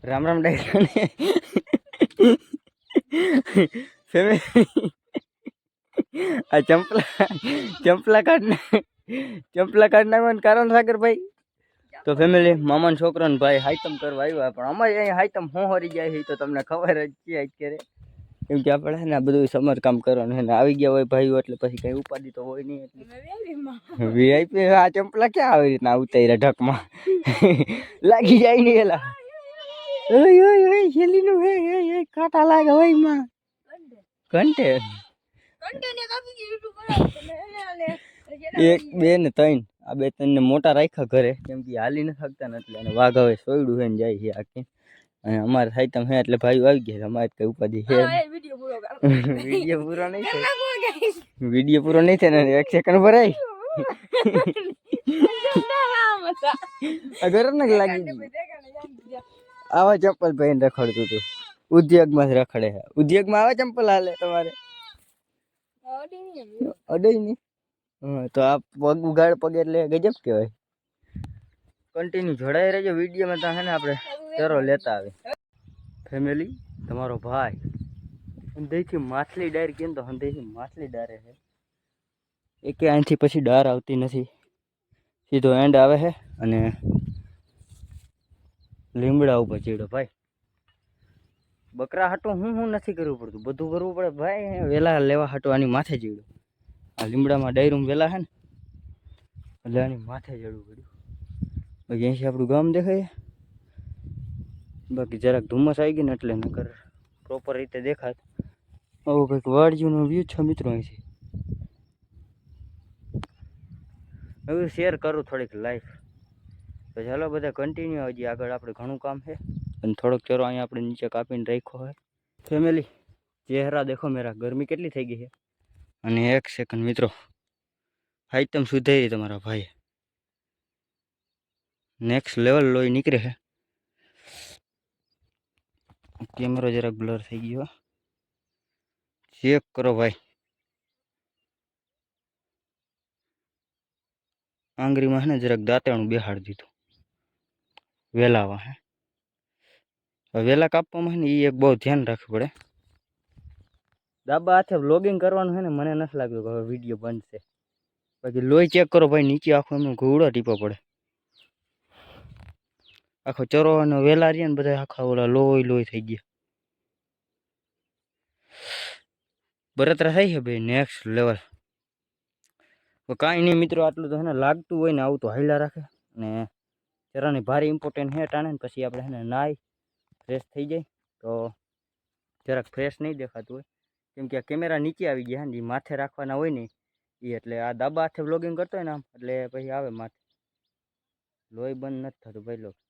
રામ રામ ડાયરા ને ફેમિલી આ ચંપલા કાઢ નાખવાનું કારણ સાગર ભાઈ. તો ફેમિલી મામાનો છોકરો ને ભાઈ હાઈતમ કરવા આવ્યા, પણ અમારે અહીંયા હાઈતમ હું હરી જાય છે તો તમને ખબર જ છે અત્યારે. કેમ કે આપણે ને આ બધું સમર કામ કરવાનું છે ને આવી ગયા હોય ભાઈઓ એટલે પછી કઈ ઉપાધિ તો હોય નહીં. એટલે વીઆઈપી આ ચંપલા ક્યાં આવી રીતના ઉતાર્યા ઢકમાં લાગી જાય ને એલા. ઓય ઓય ઓય હેલીનું હે હે કાંટા લાગે હોય માં ઘંટે એક બે ને ત્રણ આ બે ત્રણ ને મોટા રાખ્યા ઘરે, કેમ કે હાલી ન શકતા ને એટલે વાઘ હવે સોયડું હે ને જાય છે આખી. અને અમારે સાઈતમ હે એટલે ભાઈ આવી ગયા. અમારે કઈ ઉપાધિ છે વિડીયો પૂરો નહીં થાય, વિડીયો પૂરો નહીં થાય ને 1 સેકન્ડ ભરાય અગર ને લાગી આવા ચપ્પલ પહેરીને રખડતું હતું. ઉદ્યોગમાં જ રખડે છે. ઉદ્યોગમાં આવા ચંપલ હાલે તમારે અડે નહીં. હા તો આ પગ ઉગાડ પગ એટલે ગજબ કહેવાય. કન્ટિન્યુ જોડાઈ રહેજો વિડીયોમાં. તો હે ને આપણે ચરો લેતા આવે ફેમિલી. તમારો ભાઈ હંધઈથી માછલી ડાયર કેમ તો હંધઈથી માછલી ડારે છે. એકે અહીંથી પછી ડાર આવતી નથી, સીધો એન્ડ આવે છે. અને લીમડા ઉપર ચીડો ભાઈ. બકરા હાટું હું નથી કરવું પડતું, બધું કરવું પડે ભાઈ. વેલા લેવા હાટું આની માથે ચીડું. આ લીમડામાં ડાયરૂમ વેલા છે ને એટલે આની માથે ચડવું પડ્યું. બાકી અહીંથી આપણું ગામ દેખાય. બાકી જરાક ધુમ્મસ આવી ગઈ ને એટલે નકર પ્રોપર રીતે દેખાત. આવું કંઈક વાડિયુંનો વ્યૂ છે મિત્રો અહીંથી. હવે શેર કરું થોડીક લાઈફ. તો ચાલો બધા કન્ટિન્યુ. હજી આગળ આપણે ઘણું કામ છે અને થોડોક ચરો અહીંયા આપણે નીચે કાપીને રાખ્યો હોય. ફેમિલી ચહેરા દેખો મેરા, ગરમી કેટલી થઈ ગઈ છે. અને 1 સેકન્ડ મિત્રો, હાઈતમ સુધારી તમારા ભાઈ નેક્સ્ટ લેવલ લોહી નીકળે છે. કેમેરો જરાક બ્લર થઈ ગયો, ચેક કરો ભાઈ. આંગળીમાં છે ને જરાક દાંતેણું બેહાડી દીધું વેલાવા. હે વેલા કાપવામાં છે ને એ એક બહુ ધ્યાન રાખવું પડે. ડાબા હાથે વ્લોગિંગ કરવાનું છે ને મને નથી લાગ્યું કે હવે વિડીયો બનશે. બાકી લોહી ચેક કરો ભાઈ, નીચે આખો એમ ઘોડો ટીપો પડે. આખો ચરો અને વેલા રહ્યા ને બધા આખા ઓલા લોહી થઈ ગયા. બરતરા થાય છે ભાઈ નેક્સ્ટ લેવલ. તો કાંઈ નહીં મિત્રો, આટલું તો છે ને લાગતું હોય ને આવું તો હાઈલા રાખે. અને ચરાની ભારે ઇમ્પોર્ટન્ટ હે ટાણે ને પછી આપણે છે ને નાહી ફ્રેશ થઈ જાય તો જરાક ફ્રેશ નહીં દેખાતું હોય. કેમ કે આ કેમેરા નીચે આવી ગયા ને, એ માથે રાખવાના હોય ને એ, એટલે આ દાબા હાથે વ્લોગિંગ કરતો હોય ને આમ એટલે પછી આવે માથે. લોહી બંધ નથી થતું ભાઈ. લોકો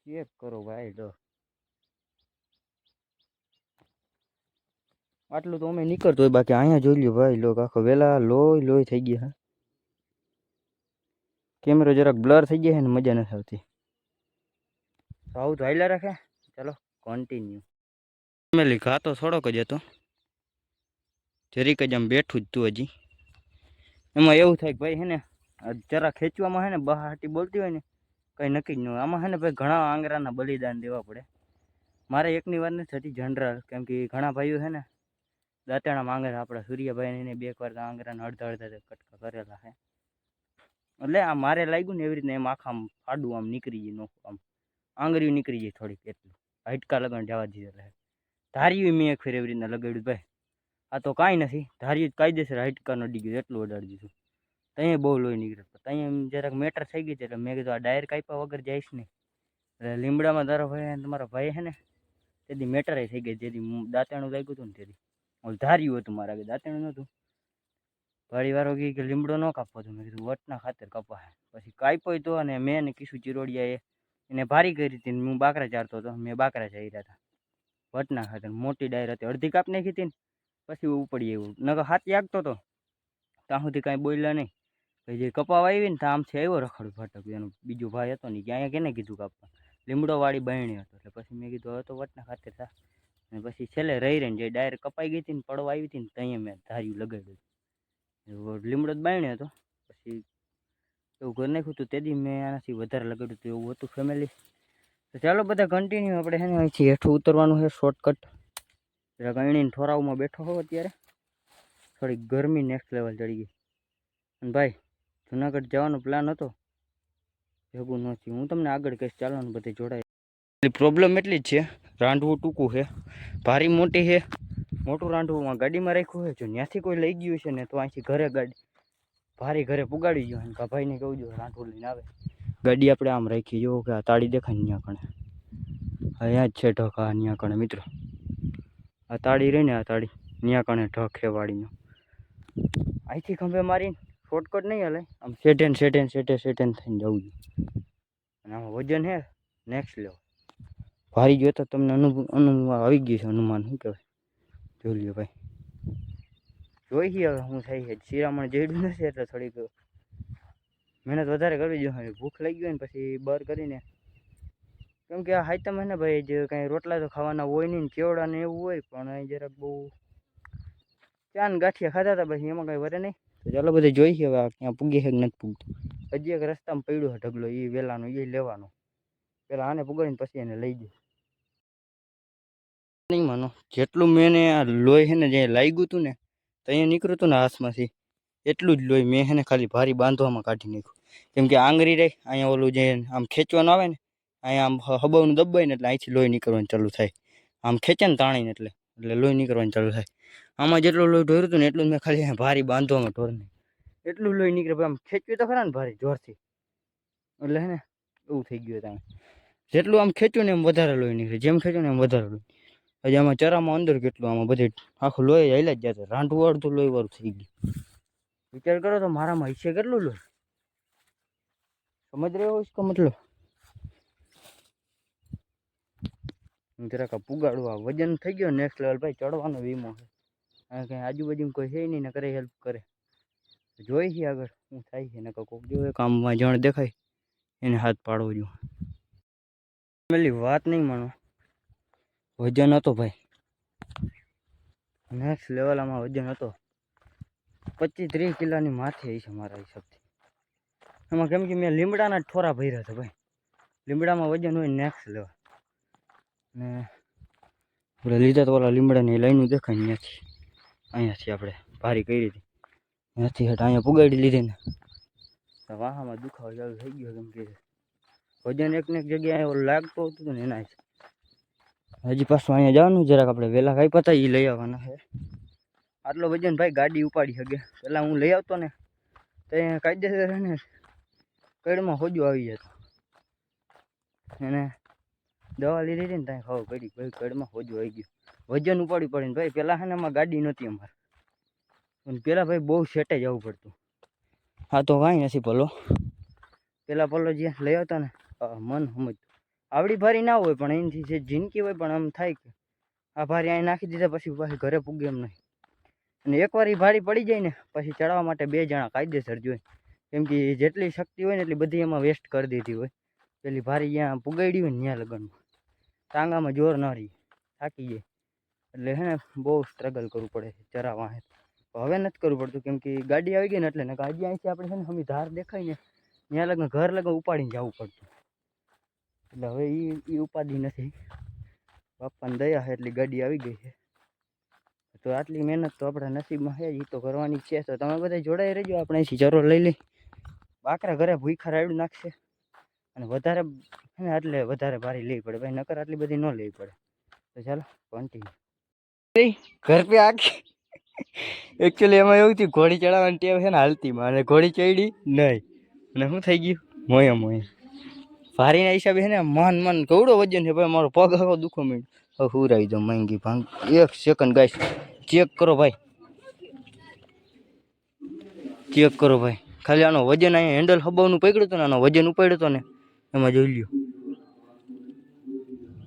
ચેક કરો ભાઈ. તો આટલું તો અમે નીકળતું હોય. બાકી અહીંયા જોઈ લ્યો ભાઈ, લોકો આખો વેલા લોહી થઈ ગયા. કેમેરો જરાક બ્લર થઈ ગયા છે ને મજા નથી આવતી. તો આવું તો હાઈલા રાખે. ચાલો કન્ટિન્યુ. ફેમિલી ઘા તો થોડોક જ હતો, જરીક જ આમ બેઠું જ તું હજી. એમાં એવું થાય કે ભાઈ છે ને જરા ખેંચવામાં છે ને બહાટી બોલતી હોય ને કંઈ નક્કી જ ન હોય. આમાં છે ને ભાઈ ઘણા આંગરાના બલિદાન દેવા પડે. મારે એકની વાર નથી થતી જનરલ, કેમ કે ઘણા ભાઈઓ છે ને દાંતેણામાં આંગરા, આપણા સૂર્યભાઈને એને 2 વાર આંગરાના અડધા કટકા કરેલા છે. એટલે આ મારે લાગ્યું ને એવી રીતના એમ આખા આમ ફાડું આમ નીકળી જાય, આમ આંગળીઓ નીકળી જાય થોડીક. એટલું હાઈટકા લગાડ જવા દીધેલા. ધાર્યું મેં એક ફેર એવી રીતના લગાડ્યું ભાઈ. આ તો કાંઈ નથી, ધાર્યું કાયદેસર હાઈટકા નડી ગયું એટલું અડાડી દીધું. ત્યાં બહુ લોહી નીકળે. ત્યાં એમ જરાક મેટર થઈ ગઈ છે એટલે મેં કીધું આ ડાયર કાપ્યા વગર જઈશ નહીં. એટલે લીમડામાં તારો ભાઈ તમારા ભાઈ છે ને તેથી મેટર થઈ ગઈ. જેથી દાંતેણું લાગ્યું હતું ને તેથી ઓલું ધાર્યું હતું મારા કે દાંતેણું નહોતું. વાળી વારો કે લીમડો ન કાપવો તો મેં કીધું વટના ખાતર કપા. પછી કાપ્યો તો અને મેં ને કીશું ચિરોડિયાએ એને ભારી કરી હતી. હું બાકરા ચારતો હતો, મેં બાકરા ચાર્યા હતા વટના ખાતર. મોટી ડાયર હતી, અડધી કાપ નાખી હતી ને પછી ઉપડી એવું. નકર હાથી આગતો હતો ત્યાં સુધી કાંઈ બોલ્યા નહીં. પછી જે કપાવા આવી ને ત્યાં આમથી આવ્યો રખડું ફાટક. એનો બીજો ભાઈ હતો ને કે અહીંયા કેને કીધું કાપવા, લીમડો વાળી બહેણી હતો. એટલે પછી મેં કીધું હવે તો વટના ખાતર થા. અને પછી છેલ્લે રહી રહીને જે ડાયર કપાઈ ગઈ હતી ને પડવા આવી હતી ને ત્યાં મેં ધાર્યું લગાડ્યું. લીમડો જ બાયણે હતો. પછી એવું કરી નાખ્યું હતું. તેથી મેં આનાથી વધારે લગાડ્યું હતું એવું હતું ફેમિલી. તો ચાલો બધા કન્ટિન્યુ. આપણે છે ને અહીંથી હેઠું ઉતરવાનું છે શોર્ટકટ. જરા ગણીને ઠોરાવમાં બેઠો હોઉં અત્યારે. થોડી ગરમી નેક્સ્ટ લેવલ ચડી ગઈ. અને ભાઈ જુનાગઢ જવાનો પ્લાન હતો, ભેગું નથી. હું તમને આગળ કહીશ, ચાલો ને બધે જોડાય. પ્રોબ્લેમ એટલી જ છે, રાંધવું ટૂંકું છે, ભારી મોટી છે. મોટું રાંધવું ગાડીમાં રાખ્યું છે. જો ત્યાંથી કોઈ લઈ ગયું છે ને તો અહીંથી ઘરે ગાડી ભારી ઘરે પુગાડી ગયો. અને ભાઈને કહું જો રાંધવું લઈને આવે. ગાડી આપણે આમ રાખી, જો કે આ તાળી દેખાય ને ત્યાં કણે, અહીંયા જ છે ઢક. આ ત્યાં કણે મિત્રો આ તાળી રહી ને, આ તાળી ત્યાં કણે ઢક છે વાડીનો. અહીંથી ખંભે મારીને શોર્ટકટ નહીં હાલે, આમ સેટેન થઈને જવું જોઈએ. અને આમાં વજન હે નેક્સ્ટ લેવલ ભારી ગયો. તો તમને આવી ગયું છે અનુમાન. શું કહેવાય, જોઈ લ્યો ભાઈ. જોઈ હવે હું થાય છે. શિરામણ જેડું નથી એટલે થોડીક મહેનત વધારે કરવી જોઈએ. ભૂખ લાગી ગઈ ને પછી બર કરીને, કેમ કે આ હાઈતમ હે ને ભાઈ, જે કાંઈ રોટલા તો ખાવાના હોય નહીં, કેવડા ને એવું હોય. પણ અહીં જરાક બહુ ચાન ગાંઠિયા ખાધા હતા, પછી એમાં કાંઈ વરે નહીં. તો ચાલો બધે જોઈ હવે આ ક્યાં પૂગી છે કે નથી પૂગતું. હજી એક રસ્તામાં પડ્યો છે ઢગલો, એ વેલાનો, એ લેવાનો. પેલા આને પુગાડીને પછી એને લઈ જાય. નહીં માનો, જેટલું મેં આ લોહી છે ને જે લાગ્યું હતું ને તો અહીંયા નીકળ્યું હતું ને હાથમાંથી, એટલું જ લોહી મેં છે ને ખાલી ભારી બાંધવામાં કાઢી નાખ્યું. કેમ કે આંગળી રહી અહીંયા, ઓલું જે આમ ખેંચવાનું આવે ને, અહીંયા આમ હબાવનું દબાય ને એટલે અહીંથી લોહી નીકળવાનું ચાલુ થાય. આમ ખેંચે ને તાણીને એટલે લોહી નીકળવાનું ચાલુ થાય. આમાં જેટલું લોહી ઢોર્યું હતું ને એટલું મેં ખાલી ભારી બાંધવામાં ઢોરને એટલું લોહી નીકળે. આમ ખેંચ્યું તો ખરા ને ભારી જોરથી, એટલે હે ને એવું થઈ ગયું ત્યાં. જેટલું આમ ખેંચ્યું ને એમ વધારે લોહી નીકળે, જેમ ખેંચ્યું ને એમ વધારે લોહી. હજી આમાં ચરામાં અંદર કેટલું, આમાં બધે આખું લોહી હાલ્યા જ જતું. રાંધવું અડધું લોહી વાળું થઈ ગયું. વિચાર કરો તો મારામાં હિસ્સે કેટલું લોહી. સમજ રહ્યો इसका मतलब. જરાક પુગાડું. આ વજન થઈ ગયો નેક્સ્ટ લેવલ ભાઈ. ચડવાનો વીમો છે. આ કંઈ આજુબાજુમાં કોઈ છે નહીં ને કરે હેલ્પ કરે. જોઈ છે આગળ શું થાય છે. ને કોઈક જો કામમાં જણ દેખાય એને હાથ પાડવો જોઈએ. પેલી વાત નહીં માનો, વજન હતો ભાઈ નેક્સ્ટ લેવલ. આમાં વજન હતો 25-30 કિલોની માથે છે મારા હિસાબથી. એમાં કેમ કે મેં લીમડાના જ ઠોરા ભર્યા હતા ભાઈ. લીમડામાં વજન હોય નેક્સ્ટ લેવલ. ને આપણે લીધા તો ઓલા લીમડાની લાઈનું દેખાય ત્યાંથી, અહીંયાથી આપણે ભારી કરી હતી ત્યાંથી હેઠ અહીંયા પુગાડી લીધી ને તો વાહામાં દુખાવો ચાલુ થઈ ગયો. કેમ કે વજન એકને એક જગ્યાએ ઓલું લાગતું હતું ને એના. હજી પાછું અહીંયા જવાનું જરાક. આપણે વહેલા કાંઈ પતા એ લઈ આવવાના છે. આટલો વજન ભાઈ ગાડી ઉપાડી શકે. પહેલાં હું લઈ આવતો ને તો અહીંયા કાયદેસર ને કડમાં હોજો આવી જતો. એને દવા લીધી હતી ને ત્યાં ખબર પડી ભાઈ કડમાં હોજો આવી ગયો. વજન ઉપાડી પડીને ભાઈ. પહેલાં છે ને એમાં ગાડી નહોતી અમારે, પણ પહેલાં ભાઈ બહુ સેટે જવું પડતું. હા તો કાંઈ નથી પલો. પહેલાં પલો જ્યાં લઈ આવતા ને મન સમજતું. આવડી ભારી ના હોય પણ એનાથી જે જિંદગી હોય પણ આમ થાય કે આ ભારી અહીં નાખી દીધા પછી પાછી ઘરે પૂગે એમ નહીં. અને એકવાર એ ભારી પડી જાય ને પછી ચડાવવા માટે 2 જણા કાયદેસર જોઈએ. કેમ કે જેટલી શક્તિ હોય ને એટલી બધી એમાં વેસ્ટ કરી દીધી હોય. પેલી ભારી જ્યાં પુગાડી હોય ને ત્યાં લગનમાં ટાંગામાં જોર ન રહી, થાકી જાય. એટલે હે ને બહુ સ્ટ્રગલ કરવું પડે છે ચરાવવા. હવે નથી કરવું પડતું કેમ કે ગાડી આવી ગઈ ને એટલે. ને હજી અહીંથી આપણે છે ને હમી ધાર દેખાય ને ત્યાં લગન ઘર લગન ઉપાડીને જવું પડતું. એટલે હવે એ ઉપાધિ નથી. બાપાની દયા છે એટલી ગાડી આવી ગઈ છે. તો આટલી મહેનત તો આપણા નસીબમાં છે, એ તો કરવાની છે. તો તમે બધા જોડાઈ રહેજો. આપણે અહીંથી ચરો લઈ લઈ. બાકરા ઘરે ભૂખા રાયડું નાખશે અને વધારે ને એટલે વધારે ભારી લેવી પડે ભાઈ, નકર આટલી બધી ન લેવી પડે. તો ચાલો કન્ટિન્યુ. ઘર પે આખી એકચ્યુઅલી એમાં એવું થયું, ઘોડી ચડાવવાની ટેવ છે ને હાલતીમાં, અને ઘોડી ચડી નહીં અને શું થઈ ગયું મોયા ભારીના હિસાબે છે ને મન કવડો વજન છે ભાઈ. મારો પગ આખો દુખો માંડ્યો. હવે હુરાઈ જાઉં માંગી ભાંગ. 1 સેકન્ડ ગાઈસ, ચેક કરો ભાઈ, ચેક કરો ભાઈ. ખાલી આનો વજન અહીંયા હેન્ડલ હબાવનું પકડ્યું હતું ને આનો વજન ઉપાડ્યો હતો ને એમાં જોઈ લ્યો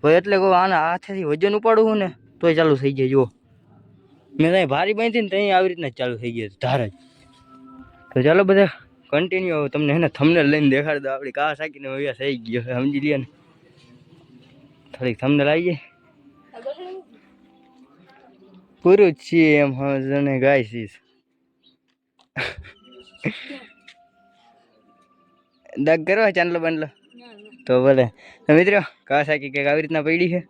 ભાઈ. એટલે કહું આના હાથેથી વજન ઉપાડવું ને તોય ચાલુ થઈ જાય. જુઓ મેં ત્યાં ભારી બાંધી ને ત્યાં આવી રીતના ચાલુ થઈ ગયા ધાર જ. તો ચાલો બધા કન્ટિન્યુ. તમને હે ને થંબનેલ લઈને દેખાડી દો. આપણી કાર સાકીને હવે થઈ ગયો સમજી લ્યો ને. થોડીક થંબનેલ આવી જાય પૂરું જ છીએ એમ સમજને ગાય સીસ. દગ કરો ચાંદલો બાંડલો તો ભલે. તો મિત્રો કાવાસાકી કંઈક આવી રીતના પડી છે.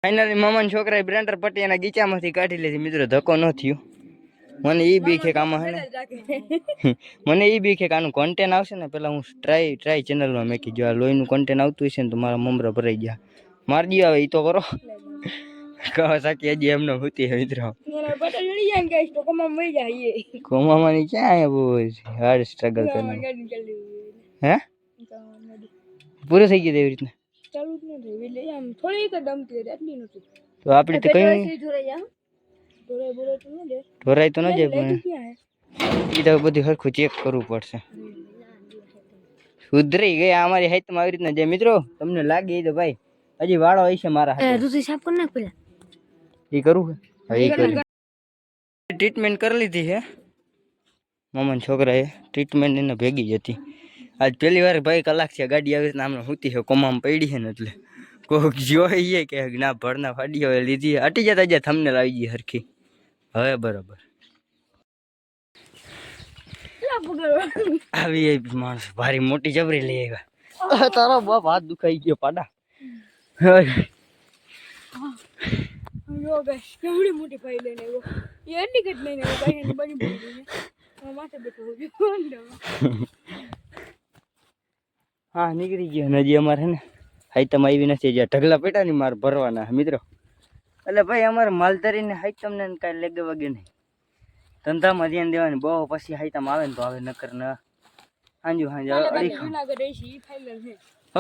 ફાઇનલી મામાના છોકરાએ બ્રેન્ડર પટ્ટી એના ગીચામાંથી કાઢી લીધી. મિત્રો ધક્કો ન થયો. મને એ બી કે આમાં હે ને મને એ બી કે આનું કોન્ટેન્ટ આવશે ને પેલા હું ટ્રાય ચેનલમાં મેં કીધું આ લોહીનું કોન્ટેન્ટ આવતું હશે ને તો મારા મમરા ભરાઈ ગયા. મારી દો હવે એ તો કરો. કાવાસાકી હજી એમને હોતી હે મિત્રો. કોમામાં ક્યાં હે બહુ હાર્ડ સ્ટ્રગલ કરવાનું. હે પૂરું થઈ ગયું એવી રીતના ચાલુ જ નથી એટલે આમ થોડીક દમતી હતી એટલી નથી. તો આપણે તો કઈ ઢોરાય તો ન જાય પણ એ તો બધું સરખું ચેક કરવું પડશે. સુધરી ગયા અમારી હાઈટમાં આવી રીતના જે મિત્રો તમને લાગે એ તો ભાઈ હજી વાળો હશે મારા હાથે સાફ કરી નાખ પેલા એ કરું હવે એ કરી ટ્રીટમેન્ટ કરી લીધી છે મામાના છોકરાએ. ટ્રીટમેન્ટ એને ભેગી જ હતી. આજ પહેલી વાર ભાઈ કલાક છે ગાડી આવી રીતના આમને હુતી છે કોમામાં પડી છે ને એટલે કોઈક જોઈએ કે ના ભરના ફાડી હવે લીધી હટી જતા જ્યાં થમને લાવી ગઈ હરખી. હવે બરાબર આવી માણસ ભારી મોટી જબરી લઈ આવ્યા. તારો બાપ હાથ દુખાઈ ગયો પાડા. કેવડી મોટી ફાઈ લઈને આવ્યો. એ એટલી કટ લઈને આવ્યો બની બની માથે બેઠો. હા નીકળી ગયો. હજી અમારે ને હાઈતમ આવી નથી જ્યાં ઢગલા પેટા ની મારે ભરવાના મિત્રો. એટલે ભાઈ અમારે માલધારીને હાઈતમ ને કાંઈ લેગે વગે નહીં. ધંધામાં ધ્યાન દેવાની બહુ પછી હાઈતમ આવે ને તો આવે નકર ન હાંજુ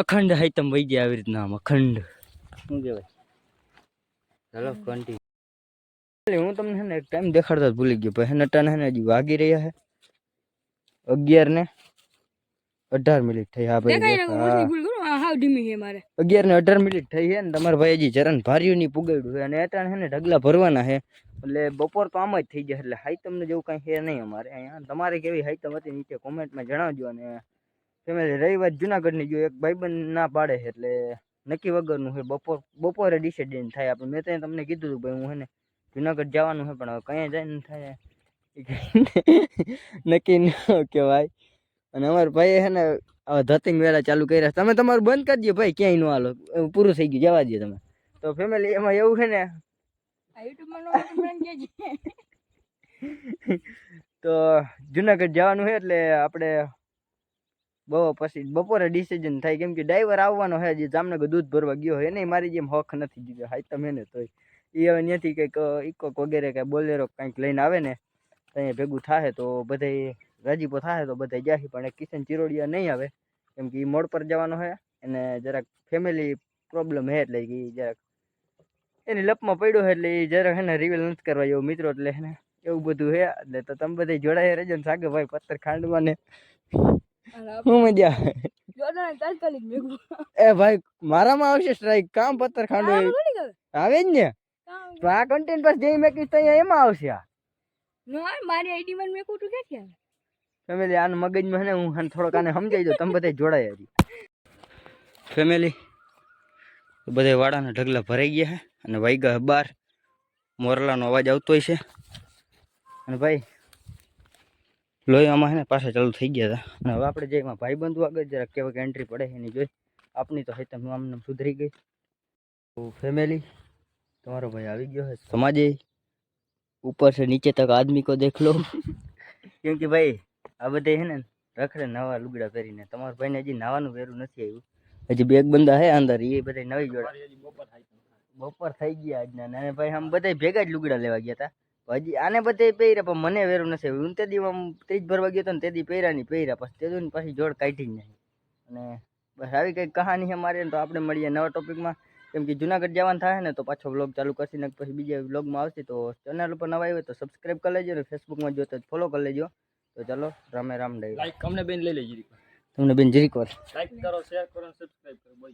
અખંડ હાઈતમ વહી ગયા આવી રીતના આમ અખંડ શું કહેવાય. ચાલો કન્ટિન્યુ. હું તમને છે ને એક ટાઈમ દેખાડતા જ ભૂલી ગયો પછી નટાને છે ને હજી વાગી રહ્યા છે 11:18 થઈ. હા ભાઈ 11:18 થઈ છે ને તમારા ભાઈ હજી ચરણ ભાર્યું ની પુગાડ્યું છે અને એટાણ છે ને ઢગલા ભરવાના છે એટલે બપોર તો આમ જ થઈ જાય. એટલે હાઈતમને જેવું કાંઈ છે નહીં અમારે અહીંયા. તમારે કેવી હાઈતમ હતી નીચે કોમેન્ટમાં જણાવજો. અને ફેમિલી રહી વાત જુનાગઢની જો એક ભાઈબંધ ના પાડે છે એટલે નક્કી વગરનું છે. બપોરે ડિસાઇડ થાય આપણે. મેં તો તમને કીધું હતું ભાઈ હું છે ને જુનાગઢ જવાનું છે પણ હવે કયા જાય ને થાય નક્કી ન કહેવાય. અને અમારા ભાઈ છે ને ધતિંગ વેલા ચાલુ કર્યા. તમે તમારું બંધ કરી દો ભાઈ ક્યાંય ન હાલો પૂરું થઈ ગયું જવા દે તમે. તો ફેમિલી એમાં એવું છે ને તો જુનાગઢ જવાનું છે એટલે આપણે બહુ પછી બપોરે ડિસિઝન થાય કેમ કે ડ્રાઈવર આવવાનો છે જે જામનગર દૂધ ભરવા ગયો હોય એને મારી જેમ હક નથી દીધો હાઈ તમે એને તોય એ હવે ત્યાંથી કંઈક ઇકોક વગેરે કાંઈ બોલેરો કંઈક લઈને આવે ને અહીંયા ભેગું થાય તો બધા રાજીપો થાય તો બધા જાય પણ કિશન ચિરોડિયા નહીં આવે કેમ કે એ મોડ પર જવાનો છે અને જરાક ફેમિલી પ્રોબ્લેમ છે એટલે કે જરાક એની લપમાં પડ્યો છે એટલે એ જરાક છે ને રિવીલ નથી કરવા જેવું મિત્રો. એટલે છે ને એવું બધું છે એટલે તો તમે બધા જોડાયા રહેજો ને સાગે ભાઈ પથ્થર ખાંડવા ને હું મજા એ ભાઈ મારામાં આવશે સ્ટ્રાઈક કામ પથ્થર ખાંડવો આવે જ ને તો આ કન્ટેન્ટ બસ જે મેં કીધું એમાં આવશે. આ મારી આઈડી માં મેં કોટું ક્યાં ફેમિલી આને મગજમાં ને હું થોડોક આને સમજાઈ દઉં તમે બધા જોડાયા હજી ફેમિલી. બધા વાડાના ઢગલા ભરાઈ ગયા છે અને વાગ્યા 12 મોરલાનો અવાજ આવતો હોય છે. અને ભાઈ લોહી આમાં છે ને પાછા ચાલુ થઈ ગયા હતા અને હવે આપણે જે એમાં ભાઈબંધુ આગળ જરાક કેવાક એન્ટ્રી પડે એની જોઈ આપની તો હેતમ આમને સુધરી ગઈ. તો ફેમિલી તમારો ભાઈ આવી ગયો है समाजे ऊपर से नीचे तक आदमी को देख लो क्योंकि भाई આ બધા છે ને રખડે નવા લુગડા પહેરીને. તમારા ભાઈને હજી નાવાનું વેરું નથી આવ્યું. હજી બે એક બંદા હે અંદર એ બધા નવી જોડે બપોર થઈ ગયા આજના. અને ભાઈ આમ બધા ભેગા જ લુગડા લેવા ગયા હતા હજી આને બધા પહેર્યા પણ મને વેરું નથી આવ્યું. હું તે દી આમ ત્રીજ ભરવા ગયો હતો ને તે દી પહેર્યા નહીં પહેર્યા પછી તે દી પાછી જોડ કાઢી જ નહીં. અને બસ આવી કંઈક કહાની છે મારી. તો આપણે મળીએ નવા ટોપિકમાં કેમ કે જુનાગઢ જવાનું થાય ને તો પાછો વ્લોગ ચાલુ કરશે ને પછી બીજા વ્લોગમાં આવશે. તો ચેનલ ઉપર નવા આવ્યો તો સબસ્ક્રાઈબ કરી લેજો અને ફેસબુકમાં જો તો ફોલો કરી લેજો. તો ચાલો રામે રામ ડાઈ લાઈક અમને બેન લઈ લેજો તમને બેન જરીક વાર લાઈક કરો શેર કરો સબસ્ક્રાઇબ કરો બોલ.